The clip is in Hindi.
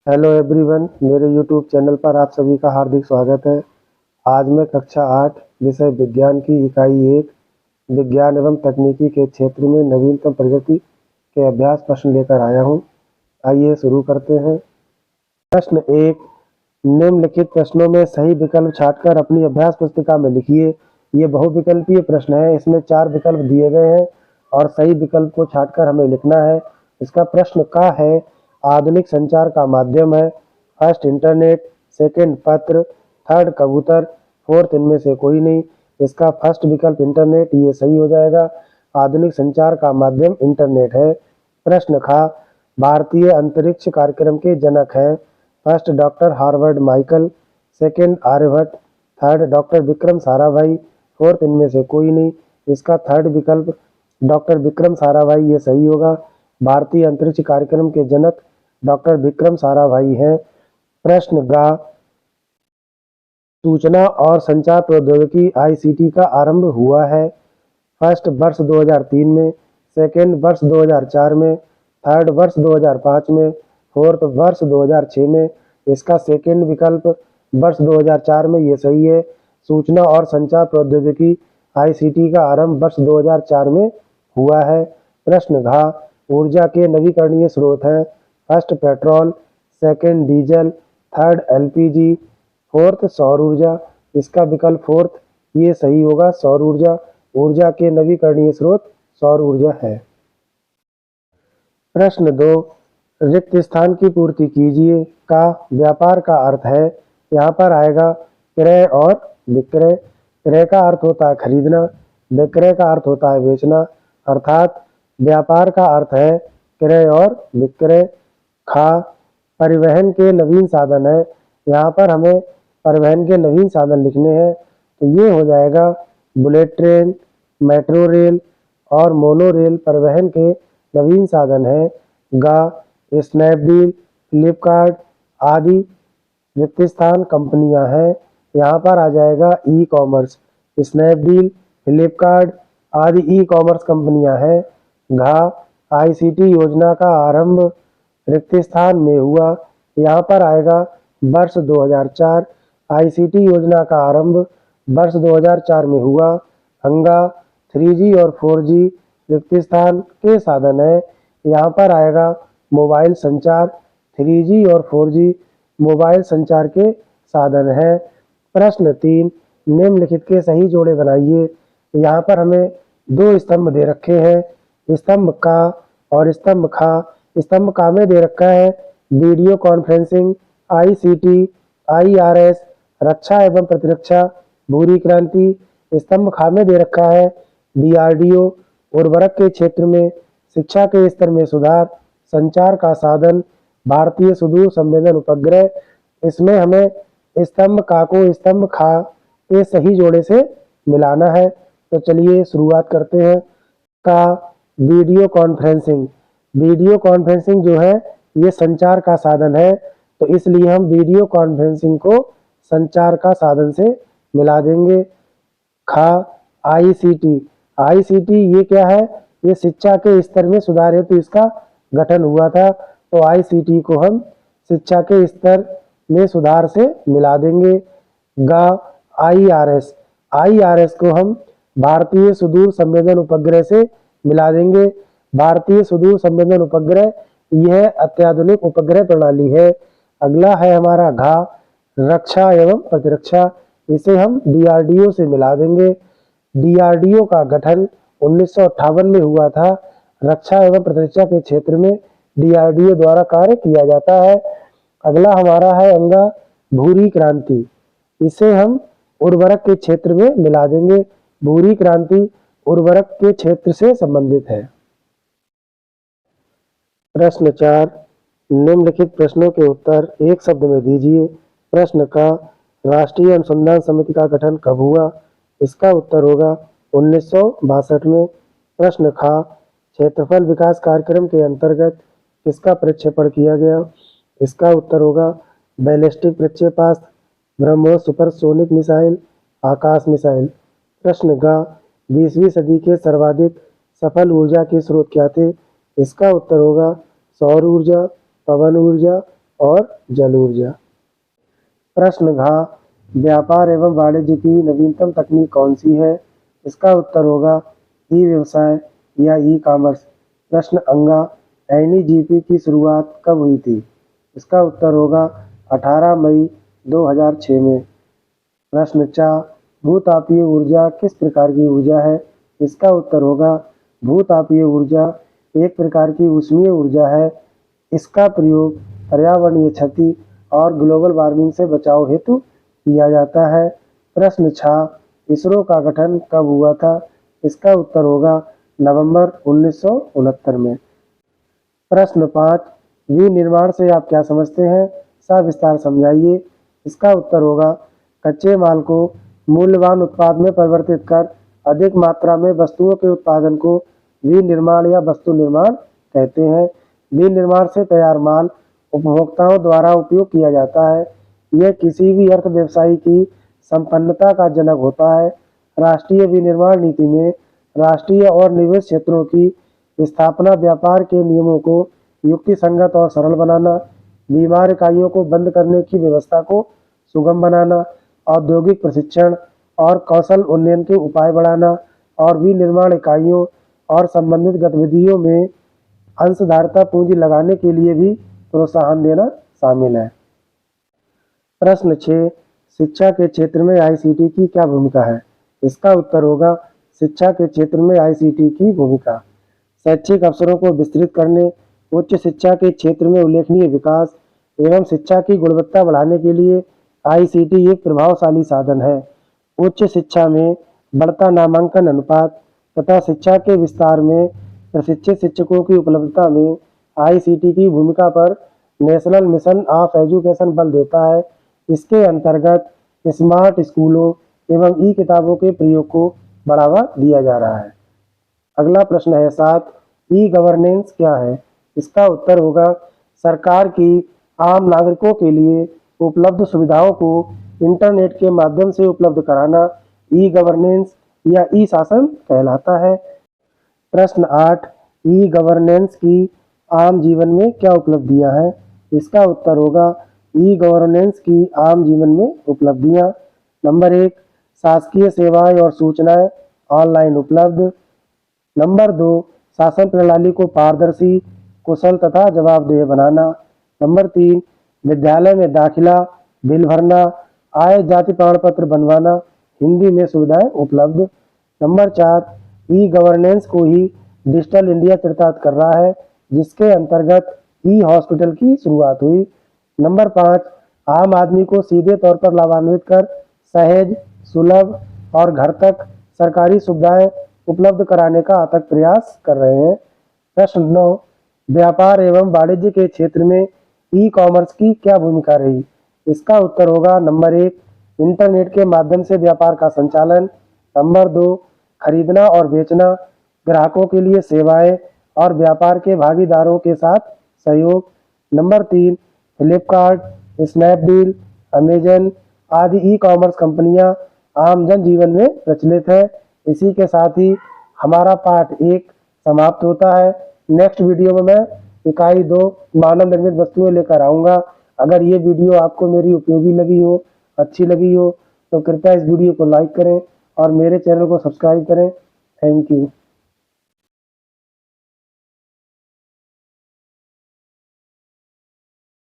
हेलो एवरीवन, मेरे यूट्यूब चैनल पर आप सभी का हार्दिक स्वागत है। आज मैं कक्षा 8 विषय विज्ञान की इकाई 1 विज्ञान एवं तकनीकी के क्षेत्र में नवीनतम प्रगति के अभ्यास प्रश्न लेकर आया हूं। आइए शुरू करते हैं। प्रश्न 1, निम्नलिखित प्रश्नों में सही विकल्प छांटकर अपनी अभ्यास पुस्तिका में लिखिए। ये बहुविकल्पीय प्रश्न है, इसमें 4 विकल्प दिए गए हैं और सही विकल्प को छांटकर हमें लिखना है। इसका प्रश्न का है, आधुनिक संचार का माध्यम है। फर्स्ट इंटरनेट, सेकंड पत्र, थर्ड कबूतर, फोर्थ इनमें से कोई नहीं। इसका फर्स्ट विकल्प इंटरनेट, ये सही हो जाएगा। आधुनिक संचार का माध्यम इंटरनेट है। प्रश्न खा, भारतीय अंतरिक्ष कार्यक्रम के जनक हैं। First doctor Harvard Michael, second Aryabhata, third doctor Vikram Sarabhai, fourth इनमें से कोई नहीं। इसका थर्ड विकल्प डॉक्टर विक्रम साराभाई, ये सही होगा। भारतीय अंतरिक्ष कार्यक्रम के जनक डॉक्टर विक्रम साराभाई हैं। प्रश्न गा, सूचना और संचार प्रौद्योगिकी आईसीटी का आरंभ हुआ है। फर्स्ट वर्ष 2003 में, सेकेंड वर्ष 2004 में, थर्ड वर्ष 2005 में, फोर्थ वर्ष 2006 में। इसका सेकेंड विकल्प वर्ष 2004 में, ये सही है। सूचना और संचार प्रौद्योगिकी आईसीटी का आरंभ वर्ष 2004 में हुआ है। प्रश्न घा, ऊर्जा के नवीकरणीय स्रोत हैं। First petrol, second diesel, third LPG, fourth सौर ऊर्जा। इसका विकल्प फोर्थ, ये सही होगा, सौर ऊर्जा। ऊर्जा के नवीकरणीय स्रोत सौर ऊर्जा है। प्रश्न 2, रिक्त स्थान की पूर्ति कीजिए का व्यापार का अर्थ है। यहाँ पर आएगा क्रय और विक्रय। क्रय का अर्थ होता है खरीदना, विक्रय का अर्थ होता है बेचना, अर्थात व्यापार का अर्थ है क्रय और विक्रय। खा, परिवहन के नवीन साधन है। यहाँ पर हमें परिवहन के नवीन साधन लिखने हैं, तो ये हो जाएगा बुलेट ट्रेन, मेट्रो रेल और मोनो रेल परिवहन के नवीन साधन है। गा, स्नैपडील, फ्लिपकार्ट आदि रिक्त स्थान कंपनियां हैं। यहाँ पर आ जाएगा ई कॉमर्स। स्नैपडील, फ्लिपकार्ट आदि ई कॉमर्स कंपनियां हैं। घा, आईसीटी योजना का आरंभ रिक्त स्थान में हुआ। यहाँ पर आएगा वर्ष 2004। आईसीटी योजना का आरंभ वर्ष 2004 में हुआ। अंगा, 3G और 4G रिक्त स्थान के साधन है। यहाँ पर आएगा मोबाइल संचार। 3G और 4G मोबाइल संचार के साधन है। प्रश्न 3, निम्नलिखित के सही जोड़े बनाइए। यहाँ पर हमें 2 स्तंभ दे रखे हैं, स्तंभ का और स्तंभ खा। स्तंभ का में दे रखा है वीडियो कॉन्फ्रेंसिंग, आईसीटी, आईआरएस, रक्षा एवं प्रतिरक्षा, भूरी क्रांति। स्तंभ खा में दे रखा है डीआरडीओ, उर्वरक के क्षेत्र में, शिक्षा के स्तर में सुधार, संचार का साधन, भारतीय सुदूर संवेदन उपग्रह। इसमें हमें स्तंभ का को स्तंभ खा के सही जोड़े से मिलाना है। तो चलिए शुरुआत करते हैं। का, वीडियो कॉन्फ्रेंसिंग। वीडियो कॉन्फ्रेंसिंग जो है ये संचार का साधन है, तो इसलिए हम वीडियो कॉन्फ्रेंसिंग को संचार का साधन से मिला देंगे। खा, आईसीटी। आईसीटी ये क्या है, ये शिक्षा के स्तर में सुधार हेतु इसका गठन हुआ था, तो आईसीटी को हम शिक्षा के स्तर में सुधार से मिला देंगे। गा, आईआरएस। आईआरएस को हम भारतीय सुदूर संवेदन उपग्रह से मिला देंगे। भारतीय सुदूर संवेदन उपग्रह यह अत्याधुनिक उपग्रह प्रणाली है। अगला है हमारा घा, रक्षा एवं प्रतिरक्षा। इसे हम डीआरडीओ से मिला देंगे। डीआरडीओ का गठन 1958 में हुआ था। रक्षा एवं प्रतिरक्षा के क्षेत्र में डीआरडीओ द्वारा कार्य किया जाता है। अगला हमारा है अंगा, भूरी क्रांति। इसे हम उर्वरक के क्षेत्र में मिला देंगे। भूरी क्रांति उर्वरक के क्षेत्र से संबंधित है। प्रश्न 4, निम्नलिखित प्रश्नों के उत्तर एक शब्द में दीजिए। प्रश्न का, राष्ट्रीय अनुसंधान समिति का गठन कब हुआ। इसका उत्तर होगा 1962 में। प्रश्न खा, क्षेत्रफल विकास कार्यक्रम के अंतर्गत किसका प्रक्षेपण किया गया। इसका उत्तर होगा बैलिस्टिक प्रक्षेपास्त्र, ब्रह्मोस सुपरसोनिक मिसाइल, आकाश मिसाइल। प्रश्न गा, 20वीं सदी के सर्वाधिक सफल ऊर्जा के स्रोत क्या थे। इसका उत्तर होगा सौर ऊर्जा, पवन ऊर्जा, और जल ऊर्जा। प्रश्न घ, व्यापार एवं वाणिज्य की नवीनतम तकनीक कौन सी है? इसका उत्तर होगा ई व्यवसाय या ई कॉमर्स। प्रश्न अंगा, NEGP की शुरुआत कब हुई थी? इसका उत्तर होगा 18 मई 2006 में। प्रश्न चा, भूतापीय ऊर्जा किस प्रकार की ऊर्जा है? इसका उत्तर होगा भूतापीय ऊर्जा एक प्रकार की ऊष्मीय ऊर्जा है। इसका प्रयोग पर्यावरणीय क्षति और ग्लोबल वार्मिंग से बचाव हेतु किया जाता है। प्रश्न छा, इसरो का गठन कब हुआ था? इसका उत्तर होगा नवंबर 1969 में। प्रश्न 5, विनिर्माण से आप क्या समझते हैं? सविस्तार समझाइए। इसका उत्तर होगा कच्चे माल को मूल्यवान उत्पाद में परिवर्तित कर अधिक मात्रा में वस्तुओं के उत्पादन को विनिर्माण या वस्तु निर्माण कहते हैं। विनिर्माण से तैयार माल उपभोक्ताओं द्वारा उपयोग किया जाता है। यह किसी भी अर्थव्यवसायी की संपन्नता का जनक होता है। राष्ट्रीय विनिर्माण नीति में राष्ट्रीय और निवेश क्षेत्रों की स्थापना, व्यापार के नियमों को युक्तिसंगत और सरल बनाना, बीमार इकाइयों को बंद करने की व्यवस्था को सुगम बनाना, औद्योगिक प्रशिक्षण और कौशल उन्नयन के उपाय बढ़ाना और विनिर्माण इकाइयों और संबंधित गतिविधियों में अंशधारता पूंजी लगाने के लिए भी प्रोत्साहन देना शामिल है। प्रश्न 6, शिक्षा के क्षेत्र में ICT की क्या भूमिका है? इसका उत्तर होगा शिक्षा के क्षेत्र में ICT की भूमिका शैक्षिक अवसरों को विस्तृत करने, उच्च शिक्षा के क्षेत्र में उल्लेखनीय विकास एवं शिक्षा की गुणवत्ता बढ़ाने के लिए ICT एक प्रभावशाली साधन है। उच्च शिक्षा में बढ़ता नामांकन अनुपात तथा शिक्षा के विस्तार में प्रशिक्षित शिक्षकों की उपलब्धता में ICT की भूमिका पर नेशनल मिशन ऑफ एजुकेशन बल देता है। इसके अंतर्गत स्मार्ट स्कूलों एवं ई किताबों के प्रयोग को बढ़ावा दिया जा रहा है। अगला प्रश्न है 7, ई गवर्नेंस क्या है? इसका उत्तर होगा सरकार की आम नागरिकों के लिए उपलब्ध सुविधाओं को इंटरनेट के माध्यम से उपलब्ध कराना ई गवर्नेंस या ई शासन कहलाता है। प्रश्न 8, ई गवर्नेंस की आम जीवन में क्या उपलब्धियां हैं? इसका उत्तर होगा ई गवर्नेंस की आम जीवन में उपलब्धियां। नंबर 1, शासकीय सेवाएं और सूचनाएं ऑनलाइन उपलब्ध। नंबर 2, शासन प्रणाली को पारदर्शी, कुशल तथा जवाबदेह बनाना। नंबर 3, विद्यालय में दाखिला, बिल भरना, आय जाति प्रमाण पत्र बनवाना, हिंदी में सुविधाएं उपलब्ध। नंबर 4, ई गवर्नेंस को ही डिजिटल इंडिया चरितार्थ कर रहा है, जिसके अंतर्गत ई हॉस्पिटल की शुरुआत हुई। नंबर 5, आम आदमी को सीधे तौर पर लाभान्वित कर सहज, सुलभ और घर तक सरकारी सुविधाएं उपलब्ध कराने का अथक प्रयास कर रहे हैं। प्रश्न 9, व्यापार एवं वाणिज्य के क्षेत्र में ई कॉमर्स की क्या भूमिका रही? इसका उत्तर होगा नंबर 1, इंटरनेट के माध्यम से व्यापार का संचालन। नंबर 2, खरीदना और बेचना, ग्राहकों के लिए सेवाएं और व्यापार के भागीदारों के साथ सहयोग। नंबर 3, फ्लिपकार्ट, स्नैपडील, अमेजन आदि ई कॉमर्स कंपनियां आम जन जीवन में प्रचलित है। इसी के साथ ही हमारा पार्ट 1 समाप्त होता है। नेक्स्ट वीडियो में मैं इकाई 2 मानव निर्मित वस्तुएं लेकर आऊँगा। अगर ये वीडियो आपको मेरी उपयोगी लगी हो, अच्छी लगी हो, तो कृपया इस वीडियो को लाइक करें और मेरे चैनल को सब्सक्राइब करें। Thank you.